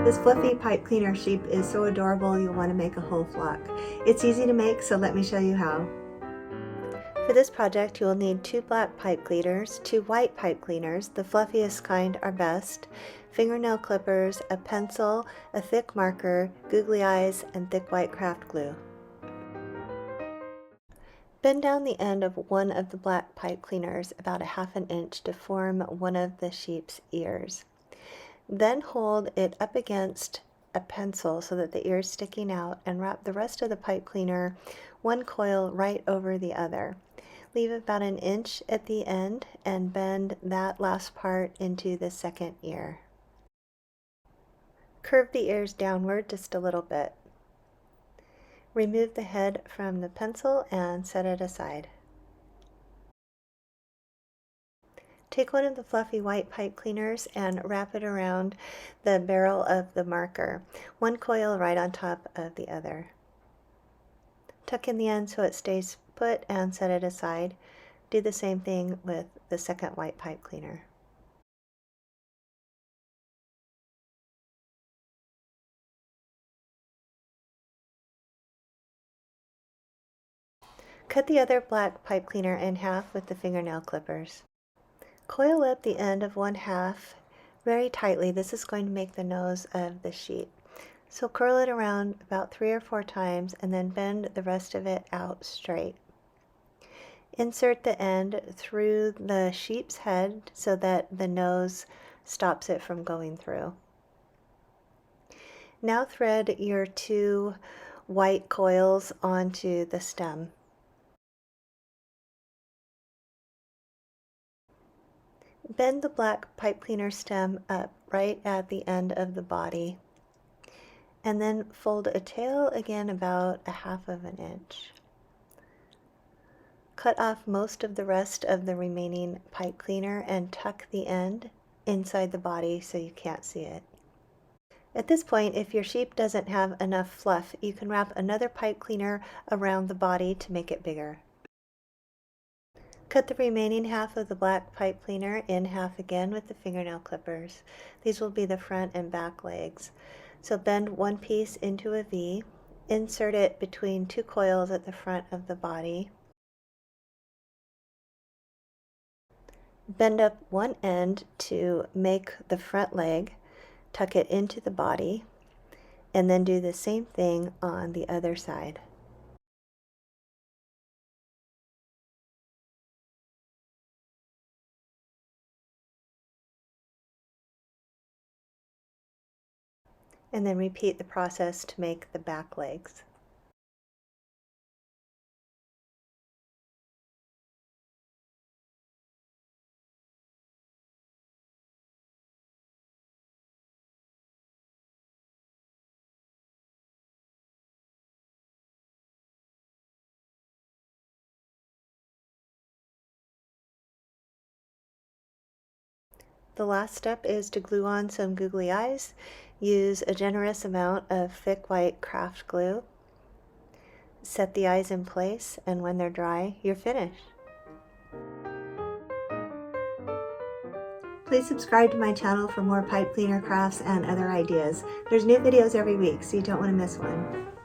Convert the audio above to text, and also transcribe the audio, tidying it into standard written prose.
This fluffy pipe cleaner sheep is so adorable you'll want to make a whole flock. It's easy to make, so let me show you how. For this project, you will need 2 black pipe cleaners, 2 white pipe cleaners, the fluffiest kind are best, fingernail clippers, a pencil, a thick marker, googly eyes, and thick white craft glue. Bend down the end of one of the black pipe cleaners about 1/2 inch to form one of the sheep's ears. Then hold it up against a pencil so that the ear is sticking out, and wrap the rest of the pipe cleaner one coil right over the other. Leave about 1 inch at the end and bend that last part into the second ear. Curve the ears downward just a little bit. Remove the head from the pencil and set it aside. Take one of the fluffy white pipe cleaners and wrap it around the barrel of the marker, one coil right on top of the other. Tuck in the end so it stays put and set it aside. Do the same thing with the second white pipe cleaner. Cut the other black pipe cleaner in half with the fingernail clippers. Coil up the end of 1/2 very tightly. This is going to make the nose of the sheep. So curl it around about 3 or 4 times and then bend the rest of it out straight. Insert the end through the sheep's head so that the nose stops it from going through. Now thread your 2 white coils onto the stem. Bend the black pipe cleaner stem up right at the end of the body, and then fold a tail again about 1/2 inch. Cut off most of the rest of the remaining pipe cleaner and tuck the end inside the body so you can't see it. At this point, if your sheep doesn't have enough fluff, you can wrap another pipe cleaner around the body to make it bigger. Cut the remaining half of the black pipe cleaner in half again with the fingernail clippers. These will be the front and back legs. So bend one piece into a V, insert it between 2 coils at the front of the body. Bend up one end to make the front leg, tuck it into the body, and then do the same thing on the other side. And then repeat the process to make the back legs. The last step is to glue on some googly eyes. Use a generous amount of thick white craft glue. Set the eyes in place, and when they're dry, you're finished. Please subscribe to my channel for more pipe cleaner crafts and other ideas. There's new videos every week, so you don't want to miss one.